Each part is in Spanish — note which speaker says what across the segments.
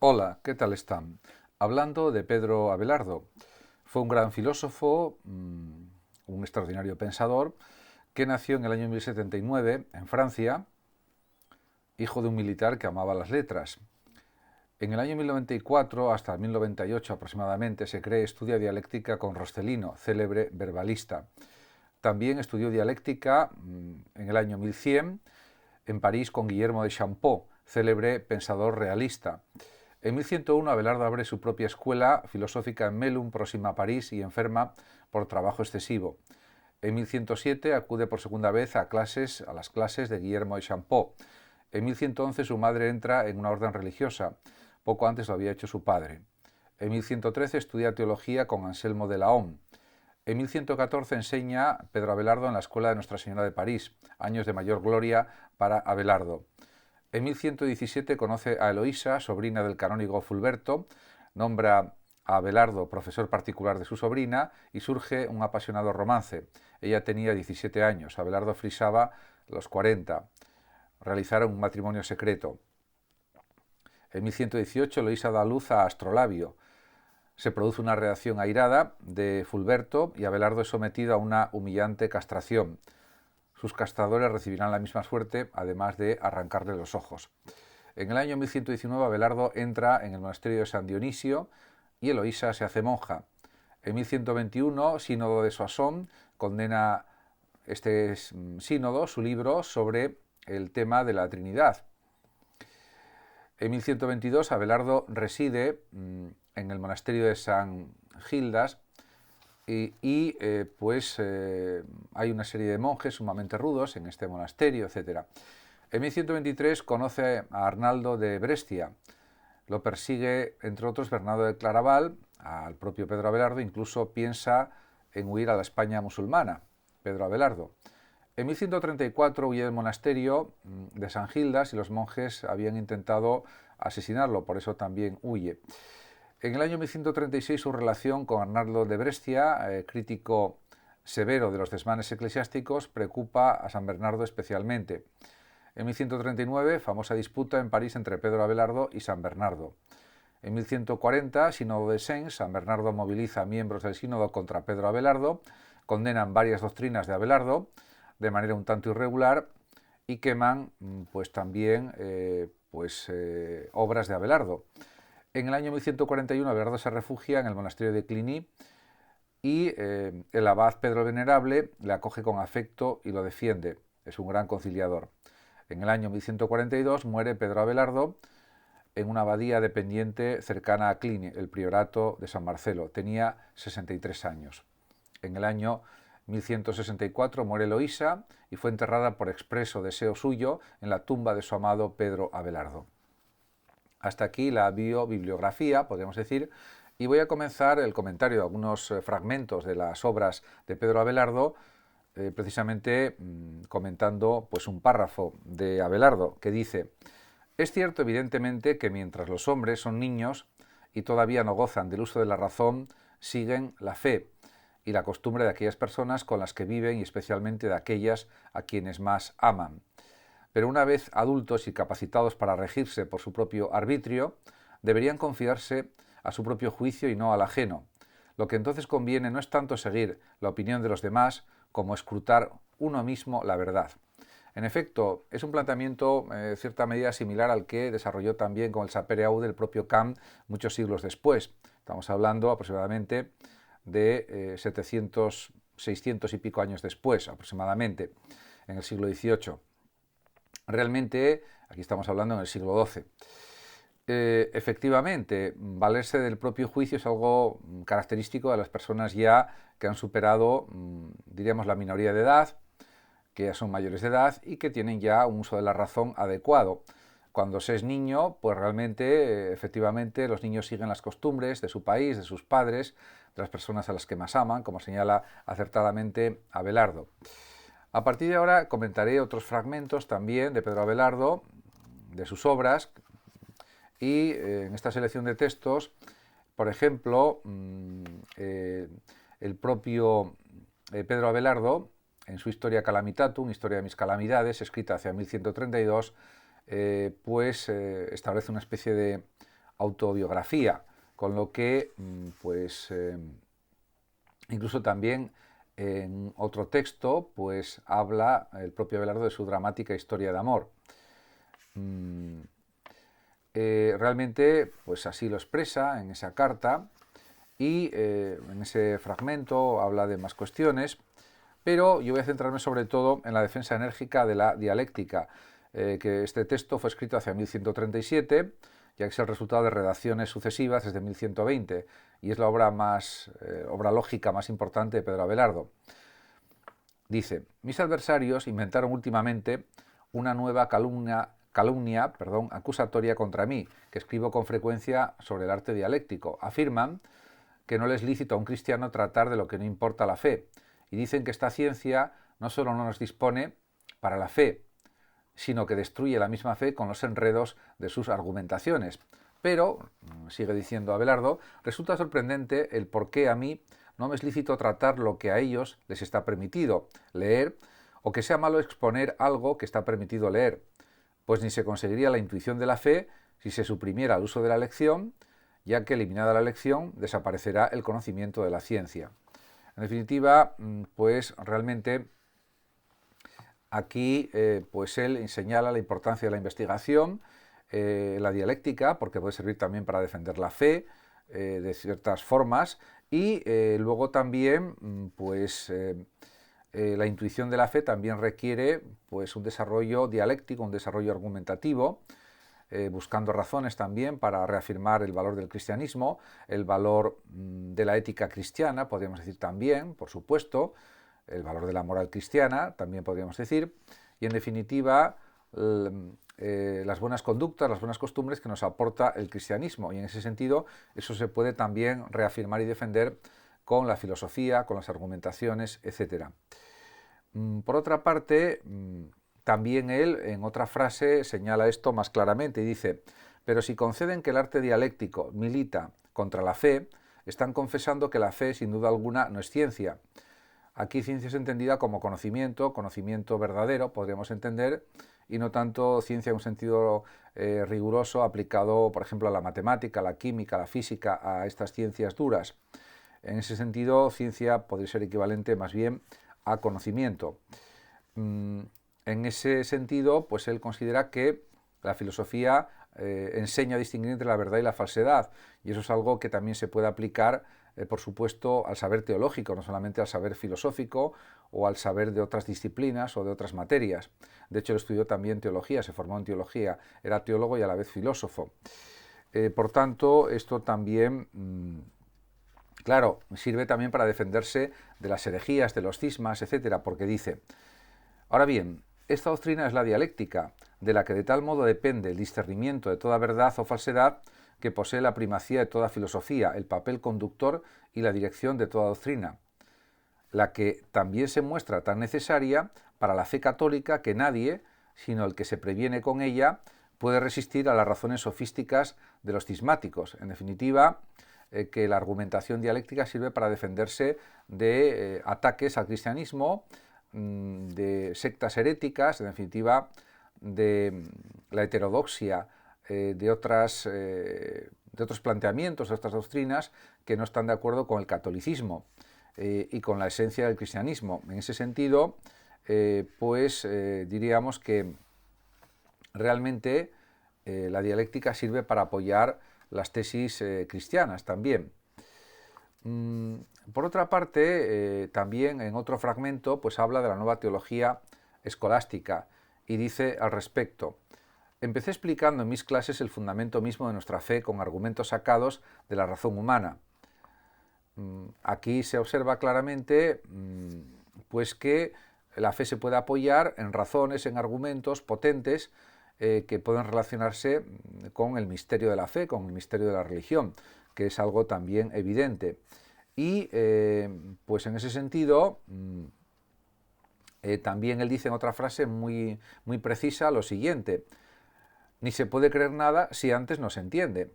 Speaker 1: Hola, ¿qué tal están? Hablando de Pedro Abelardo, fue un gran filósofo, un extraordinario pensador, que nació en el año 1079 en Francia, hijo de un militar que amaba las letras. En el año 1094 hasta el 1098 aproximadamente se cree estudia dialéctica con Roscelino, célebre verbalista. También estudió dialéctica en el año 1100 en París con Guillermo de Champeaux, célebre pensador realista. En 1101 Abelardo abre su propia escuela filosófica en Melun, próxima a París, y enferma por trabajo excesivo. En 1107 acude por segunda vez a las clases de Guillermo de Champeaux. En 1111 su madre entra en una orden religiosa. Poco antes lo había hecho su padre. En 1113 estudia teología con Anselmo de Laon. En 1114 enseña Pedro Abelardo en la Escuela de Nuestra Señora de París, años de mayor gloria para Abelardo. En 1117 conoce a Eloísa, sobrina del canónigo Fulberto, nombra a Abelardo profesor particular de su sobrina y surge un apasionado romance. Ella tenía 17 años, Abelardo frisaba los 40. Realizaron un matrimonio secreto. En 1118 Eloísa da luz a Astrolabio. Se produce una reacción airada de Fulberto y Abelardo es sometido a una humillante castración. Sus castradores recibirán la misma suerte, además de arrancarle los ojos. En el año 1119 Abelardo entra en el monasterio de San Dionisio y Eloísa se hace monja. En 1121, Sínodo de Soissons condena este sínodo su libro sobre el tema de la Trinidad. En 1122 Abelardo reside en el monasterio de San Gildas y hay una serie de monjes sumamente rudos en este monasterio, etc. En 1123 conoce a Arnaldo de Brescia. Lo persigue, entre otros, Bernardo de Claraval, al propio Pedro Abelardo, incluso piensa en huir a la España musulmana, Pedro Abelardo. En 1134 huye del monasterio de San Gildas y los monjes habían intentado asesinarlo, por eso también huye. En el año 1136 su relación con Arnaldo de Brescia, crítico severo de los desmanes eclesiásticos, preocupa a San Bernardo especialmente. En 1139, famosa disputa en París entre Pedro Abelardo y San Bernardo. En 1140, Sínodo de Sens, San Bernardo moviliza a miembros del sínodo contra Pedro Abelardo, condenan varias doctrinas de Abelardo de manera un tanto irregular y queman también obras de Abelardo. En el año 1141 Abelardo se refugia en el monasterio de Cluny y el abad Pedro Venerable le acoge con afecto y lo defiende. Es un gran conciliador. En el año 1142 muere Pedro Abelardo en una abadía dependiente cercana a Cluny, el priorato de San Marcelo. Tenía 63 años. En el año 1164 muere Eloísa y fue enterrada por expreso deseo suyo en la tumba de su amado Pedro Abelardo. Hasta aquí la bibliografía, podríamos decir, y voy a comenzar el comentario de algunos fragmentos de las obras de Pedro Abelardo, precisamente comentando un párrafo de Abelardo que dice: es cierto evidentemente que mientras los hombres son niños y todavía no gozan del uso de la razón, siguen la fe y la costumbre de aquellas personas con las que viven y especialmente de aquellas a quienes más aman. Pero una vez adultos y capacitados para regirse por su propio arbitrio, deberían confiarse a su propio juicio y no al ajeno. Lo que entonces conviene no es tanto seguir la opinión de los demás como escrutar uno mismo la verdad. En efecto, es un planteamiento en cierta medida similar al que desarrolló también con el sapere aude el propio Kant muchos siglos después. Estamos hablando aproximadamente de 700, 600 y pico años después, aproximadamente, en el siglo XVIII. Realmente, aquí estamos hablando en el siglo XII. Efectivamente, valerse del propio juicio es algo característico de las personas ya que han superado, diríamos, la minoría de edad, que ya son mayores de edad y que tienen ya un uso de la razón adecuado. Cuando se es niño, pues realmente, efectivamente, los niños siguen las costumbres de su país, de sus padres, de las personas a las que más aman, como señala acertadamente Abelardo. A partir de ahora comentaré otros fragmentos también de Pedro Abelardo, de sus obras, y en esta selección de textos, por ejemplo, el propio Pedro Abelardo, en su Historia Calamitatum, Historia de mis calamidades, escrita hacia 1132, establece una especie de autobiografía, con lo que incluso también en otro texto pues habla el propio Abelardo de su dramática historia de amor. Realmente pues así lo expresa en esa carta y en ese fragmento habla de más cuestiones, pero yo voy a centrarme sobre todo en la defensa enérgica de la dialéctica, que este texto fue escrito hacia 1137, ya que es el resultado de redacciones sucesivas desde 1120 y es la obra lógica más importante de Pedro Abelardo. Dice: mis adversarios inventaron últimamente una nueva calumnia acusatoria contra mí, que escribo con frecuencia sobre el arte dialéctico. Afirman que no le es lícito a un cristiano tratar de lo que no importa la fe, y dicen que esta ciencia no solo no nos dispone para la fe, sino que destruye la misma fe con los enredos de sus argumentaciones. Pero, sigue diciendo Abelardo, resulta sorprendente el por qué a mí no me es lícito tratar lo que a ellos les está permitido leer, o que sea malo exponer algo que está permitido leer, pues ni se conseguiría la intuición de la fe si se suprimiera el uso de la lección, ya que eliminada la lección desaparecerá el conocimiento de la ciencia. En definitiva, pues realmente aquí pues él señala la importancia de la investigación, la dialéctica, porque puede servir también para defender la fe de ciertas formas, y luego también pues la intuición de la fe también requiere pues un desarrollo dialéctico, un desarrollo argumentativo, buscando razones también para reafirmar el valor del cristianismo, el valor de la ética cristiana, podríamos decir también, por supuesto, el valor de la moral cristiana, también podríamos decir, y en definitiva las buenas conductas, las buenas costumbres que nos aporta el cristianismo, y en ese sentido eso se puede también reafirmar y defender con la filosofía, con las argumentaciones, etc. Por otra parte, también él en otra frase señala esto más claramente y dice: pero si conceden que el arte dialéctico milita contra la fe, están confesando que la fe sin duda alguna no es ciencia. Aquí ciencia es entendida como conocimiento verdadero, podríamos entender, y no tanto ciencia en un sentido riguroso aplicado, por ejemplo, a la matemática, a la química, a la física, a estas ciencias duras. En ese sentido, ciencia podría ser equivalente más bien a conocimiento. En ese sentido, pues él considera que la filosofía enseña a distinguir entre la verdad y la falsedad, y eso es algo que también se puede aplicar, por supuesto, al saber teológico, no solamente al saber filosófico o al saber de otras disciplinas o de otras materias. De hecho, él estudió también teología, se formó en teología, era teólogo y a la vez filósofo. Por tanto, esto también, claro, sirve también para defenderse de las herejías, de los cismas, etcétera, porque dice: ahora bien, esta doctrina es la dialéctica, de la que de tal modo depende el discernimiento de toda verdad o falsedad, que posee la primacía de toda filosofía, el papel conductor y la dirección de toda doctrina, la que también se muestra tan necesaria para la fe católica que nadie, sino el que se previene con ella, puede resistir a las razones sofísticas de los cismáticos. En definitiva, que la argumentación dialéctica sirve para defenderse de ataques al cristianismo, de sectas heréticas, en definitiva, de la heterodoxia, de otros planteamientos, de otras doctrinas que no están de acuerdo con el catolicismo y con la esencia del cristianismo. En ese sentido, diríamos que realmente la dialéctica sirve para apoyar las tesis cristianas también. Por otra parte, también en otro fragmento pues habla de la nueva teología escolástica y dice al respecto: empecé explicando en mis clases el fundamento mismo de nuestra fe con argumentos sacados de la razón humana. Aquí se observa claramente pues que la fe se puede apoyar en razones, en argumentos potentes que pueden relacionarse con el misterio de la fe, con el misterio de la religión, que es algo también evidente. Y pues en ese sentido también él dice en otra frase muy precisa lo siguiente: ni se puede creer nada si antes no se entiende.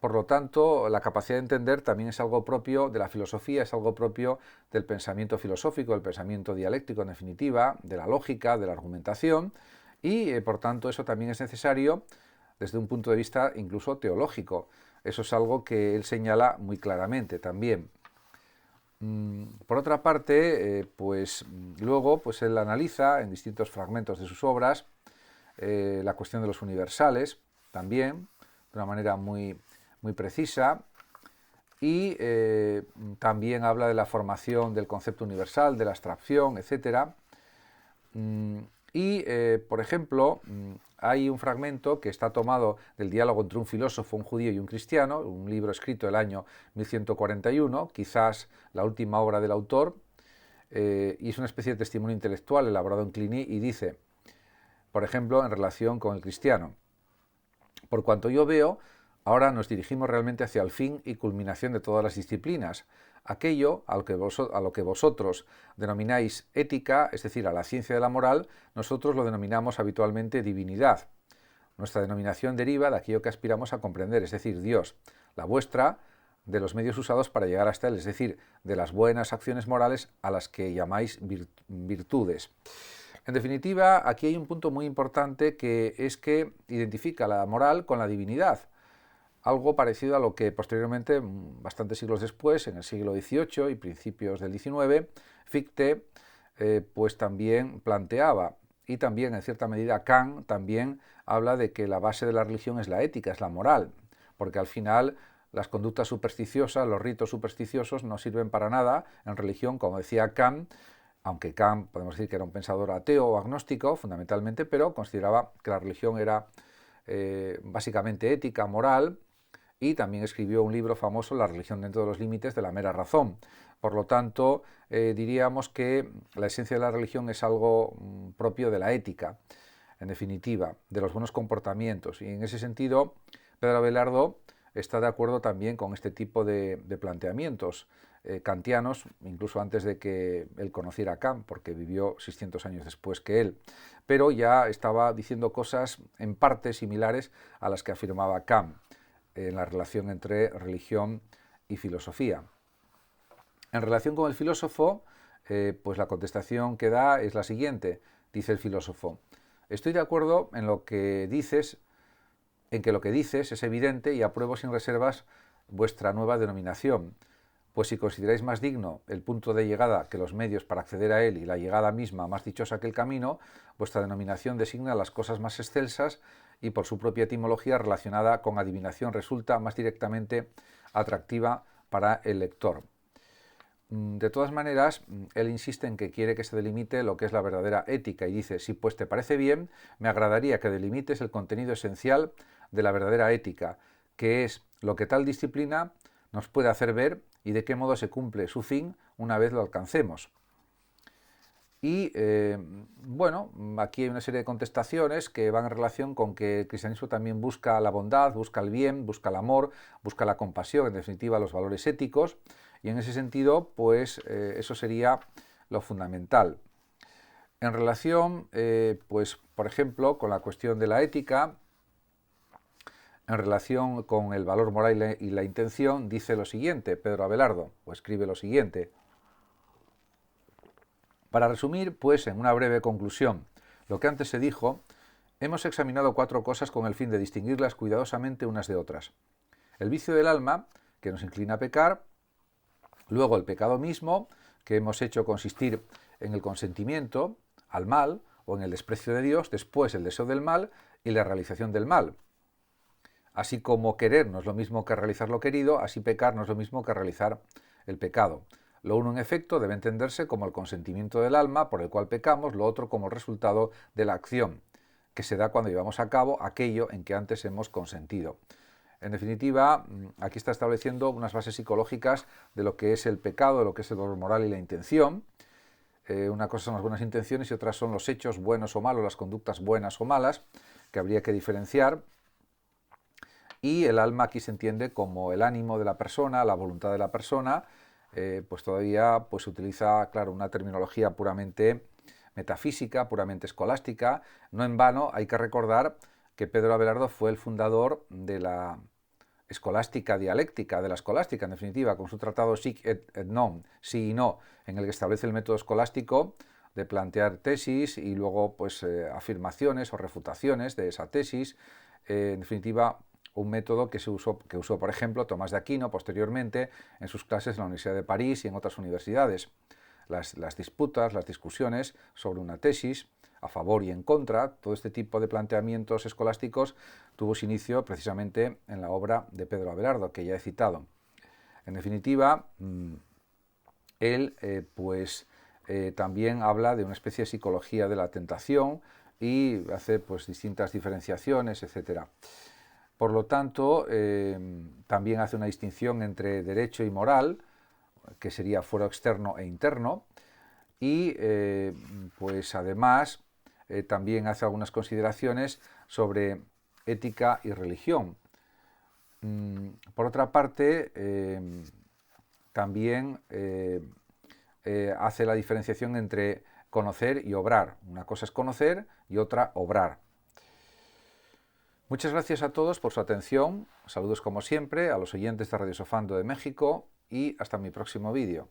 Speaker 1: Por lo tanto, la capacidad de entender también es algo propio de la filosofía, es algo propio del pensamiento filosófico, del pensamiento dialéctico, en definitiva, de la lógica, de la argumentación, y por tanto eso también es necesario desde un punto de vista incluso teológico. Eso es algo que él señala muy claramente también. Por otra parte, luego él analiza en distintos fragmentos de sus obras la cuestión de los universales, también, de una manera muy, muy precisa, y también habla de la formación del concepto universal, de la abstracción, etc. Por ejemplo, hay un fragmento que está tomado del diálogo entre un filósofo, un judío y un cristiano, un libro escrito el año 1141, quizás la última obra del autor, y es una especie de testimonio intelectual elaborado en Cluny, y dice, por ejemplo, en relación con el cristiano: por cuanto yo veo, ahora nos dirigimos realmente hacia el fin y culminación de todas las disciplinas, aquello a lo que vosotros denomináis ética, es decir, a la ciencia de la moral, nosotros lo denominamos habitualmente divinidad. Nuestra denominación deriva de aquello que aspiramos a comprender, es decir, Dios. La vuestra, de los medios usados para llegar hasta Él, es decir, de las buenas acciones morales a las que llamáis virtudes. En definitiva, aquí hay un punto muy importante, que es que identifica la moral con la divinidad. Algo parecido a lo que posteriormente, bastantes siglos después, en el siglo XVIII y principios del XIX, Fichte también planteaba. Y también, en cierta medida, Kant también habla de que la base de la religión es la ética, es la moral, porque al final las conductas supersticiosas, los ritos supersticiosos no sirven para nada en religión, como decía Kant, aunque Kant podemos decir que era un pensador ateo o agnóstico fundamentalmente, pero consideraba que la religión era básicamente ética, moral, y también escribió un libro famoso, La religión dentro de los límites de la mera razón. Por lo tanto, diríamos que la esencia de la religión es algo propio de la ética, en definitiva, de los buenos comportamientos. Y en ese sentido, Pedro Abelardo está de acuerdo también con este tipo de planteamientos kantianos, incluso antes de que él conociera a Kant, porque vivió 600 años después que él, pero ya estaba diciendo cosas en parte similares a las que afirmaba Kant en la relación entre religión y filosofía. En relación con el filósofo, la contestación que da es la siguiente. Dice el filósofo: estoy de acuerdo en que lo que dices es evidente, y apruebo sin reservas vuestra nueva denominación, pues si consideráis más digno el punto de llegada que los medios para acceder a él, y la llegada misma más dichosa que el camino, vuestra denominación designa las cosas más excelsas, y por su propia etimología relacionada con adivinación resulta más directamente atractiva para el lector. De todas maneras, él insiste en que quiere que se delimite lo que es la verdadera ética, y dice: si pues te parece bien, me agradaría que delimites el contenido esencial de la verdadera ética, que es lo que tal disciplina nos puede hacer ver y de qué modo se cumple su fin una vez lo alcancemos. Y aquí hay una serie de contestaciones que van en relación con que el cristianismo también busca la bondad, busca el bien, busca el amor, busca la compasión, en definitiva los valores éticos, y en ese sentido eso sería lo fundamental. En relación, por ejemplo, con la cuestión de la ética, en relación con el valor moral y la intención, dice lo siguiente, Pedro Abelardo, o escribe lo siguiente: para resumir, en una breve conclusión, lo que antes se dijo, hemos examinado 4 cosas con el fin de distinguirlas cuidadosamente unas de otras. El vicio del alma, que nos inclina a pecar; luego el pecado mismo, que hemos hecho consistir en el consentimiento al mal o en el desprecio de Dios; después el deseo del mal y la realización del mal. Así como querer no es lo mismo que realizar lo querido, así pecar no es lo mismo que realizar el pecado. Lo uno, en efecto, debe entenderse como el consentimiento del alma por el cual pecamos, lo otro como el resultado de la acción, que se da cuando llevamos a cabo aquello en que antes hemos consentido. En definitiva, aquí está estableciendo unas bases psicológicas de lo que es el pecado, de lo que es el valor moral y la intención. Una cosa son las buenas intenciones y otras son los hechos buenos o malos, las conductas buenas o malas, que habría que diferenciar. Y el alma aquí se entiende como el ánimo de la persona, la voluntad de la persona. Todavía se utiliza, claro, una terminología puramente metafísica, puramente escolástica. No en vano hay que recordar que Pedro Abelardo fue el fundador de la escolástica dialéctica, de la escolástica, en definitiva, con su tratado Sic et non, sí y no, en el que establece el método escolástico de plantear tesis y luego afirmaciones o refutaciones de esa tesis, en definitiva, un método que usó, por ejemplo, Tomás de Aquino posteriormente en sus clases en la Universidad de París y en otras universidades. Las disputas, las discusiones sobre una tesis, a favor y en contra, todo este tipo de planteamientos escolásticos tuvo su inicio precisamente en la obra de Pedro Abelardo, que ya he citado. En definitiva, él también habla de una especie de psicología de la tentación y hace pues distintas diferenciaciones, etc. Por lo tanto, también hace una distinción entre derecho y moral, que sería fuero externo e interno, y pues además también hace algunas consideraciones sobre ética y religión. Por otra parte, también hace la diferenciación entre conocer y obrar. Una cosa es conocer y otra obrar. Muchas gracias a todos por su atención. Saludos como siempre a los oyentes de Radio Sofando de México y hasta mi próximo vídeo.